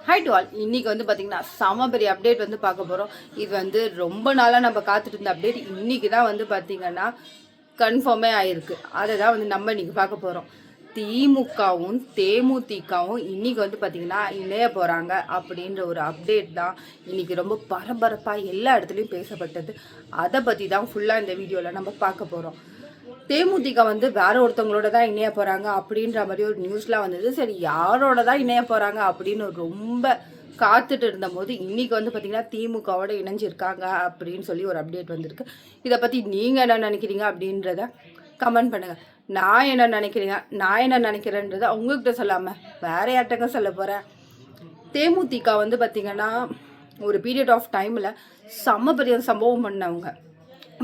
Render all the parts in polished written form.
High to all. இன்றைக்கி வந்து பார்த்திங்கன்னா செம பெரிய அப்டேட் வந்து பார்க்க போகிறோம். இது வந்து ரொம்ப நாளாக நம்ம காத்துட்டு இருந்த அப்டேட். இன்றைக்கி தான் வந்து பார்த்திங்கன்னா கன்ஃபார்மே ஆகிருக்கு. அதை தான் வந்து நம்ம இன்றைக்கி பார்க்க போகிறோம். திமுகவும் தேமுதிகவும் இன்றைக்கி வந்து பார்த்திங்கன்னா இணைய போகிறாங்க அப்படின்ற ஒரு அப்டேட் தான் இன்றைக்கி ரொம்ப பரபரப்பாக எல்லா இடத்துலையும் பேசப்பட்டது. அதை பற்றி தான் ஃபுல்லாக இந்த வீடியோவில் நம்ம பார்க்க போகிறோம். தேமுதிக வந்து வேற ஒருத்தவங்களோட தான் இணைய போகிறாங்க அப்படின்ற மாதிரி ஒரு நியூஸ்லாம் வந்தது. சரி, யாரோட தான் இணைய போகிறாங்க அப்படின்னு ரொம்ப காத்துட்டு இருந்தபோது இன்றைக்கி வந்து பார்த்திங்கன்னா திமுகவோட இணைஞ்சிருக்காங்க அப்படின்னு சொல்லி ஒரு அப்டேட் வந்திருக்கு. இதை பற்றி நீங்கள் என்ன நினைக்கிறீங்க அப்படின்றத கமெண்ட் பண்ணுங்கள். நான் என்ன நினைக்கிறேன்றதை உங்கள்கிட்ட சொல்லாமல் வேற யார்ட்டங்க சொல்ல போகிறேன். தேமுதிக வந்து பார்த்திங்கன்னா ஒரு பீரியட் ஆஃப் டைமில் செம்ம பெரிய சம்பவம் பண்ணவங்க,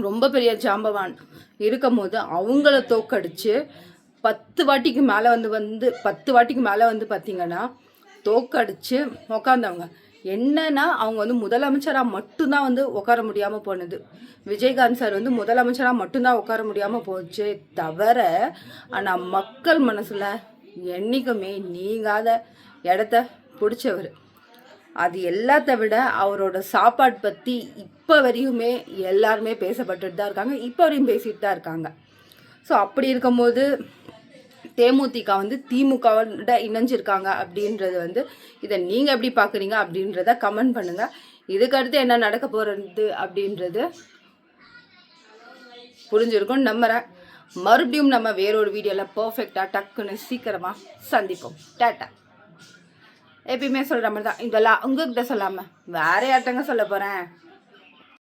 ரொம்ப பெரிய ஜாம்பவான் இருக்கும் போது அவங்கள தோக்கடிச்சு 10 வாட்டிக்கு மேலே வந்து பார்த்திங்கன்னா தோக்கடிச்சு உக்காந்தவங்க. என்னன்னா அவங்க வந்து முதலமைச்சராக மட்டும்தான் வந்து உட்கார முடியாமல் போனது. விஜயகாந்த் சார் வந்து முதலமைச்சராக மட்டும்தான் உட்கார முடியாமல் போச்சு தவிர, ஆனால் மக்கள் மனசில் என்றைக்குமே நீங்காத இடத்த பிடிச்சவர். அது எல்லாத்த விட அவரோட சாப்பாடு பற்றி இப்போ வரையுமே எல்லாருமே பேசப்பட்டுட்டு தான் இருக்காங்க, இப்போ வரையும் பேசிகிட்டு தான் இருக்காங்க. ஸோ அப்படி இருக்கும்போது தேமுதிக வந்து திமுகவோட இணைஞ்சிருக்காங்க அப்படின்றது வந்து இதை நீங்கள் எப்படி பார்க்குறீங்க அப்படின்றத கமெண்ட் பண்ணுங்கள். இதுக்கடுத்து என்ன நடக்க போகிறது அப்படின்றது புரிஞ்சிருக்கும்னு நம்புகிறேன். மறுபடியும் நம்ம வேறொரு வீடியோவில் பர்ஃபெக்டாக டக்குன்னு சீக்கிரமாக சந்திப்போம். டாட்டா. எப்பயுமே சொல்கிற மாதிரி தான், இதெல்லாம் உங்ககிட்ட சொல்லாமல் வேற யார்ட்டங்க சொல்ல போகிறேன்.